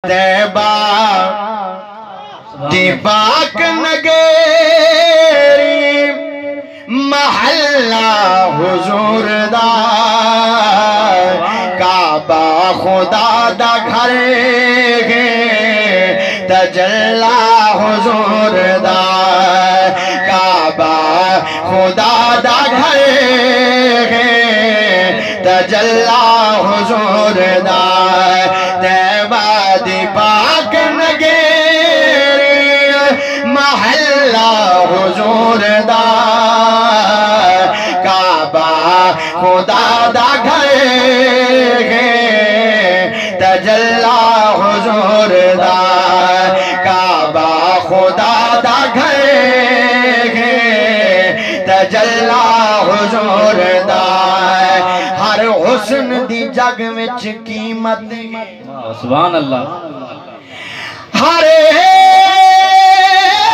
تیبہ دی پاک نگیری محلہ حضور دا کعبہ خدا دا گھر گے تجلہ حضور دا کعبہ خدا دا گھر گے تجلہ حضور دا تیبہ دی پاک نگیری محلہ حضور دا کعبہ خدا دا گھر گے تجلہ حضور دا کعبہ خدا دا گھر گے تجلہ حضور دا ہر حسن دی جگ وچ قیمت سبحان اللہ ہر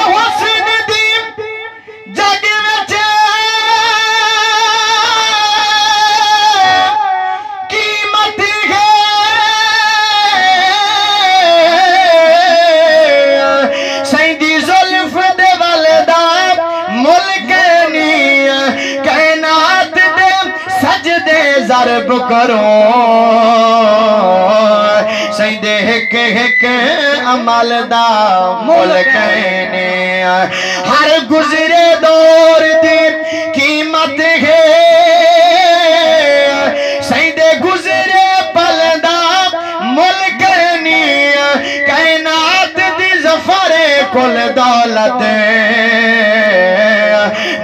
حسن دی جگ وچ قیمت ہے سیدی زلف دے والدہ ملک نی کائنات دے سجدے ضرب کرو سیدے ہک ہک عمل دا ملک نے ہر گزرے دور دی قیمت ہے سیدے گزرے پل دا ملک نے کائنات دی ظفر کل دولت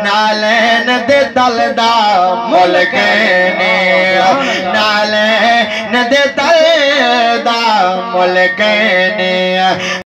نالین دے دل دا ملک نے نالین دے دل دا ملک نے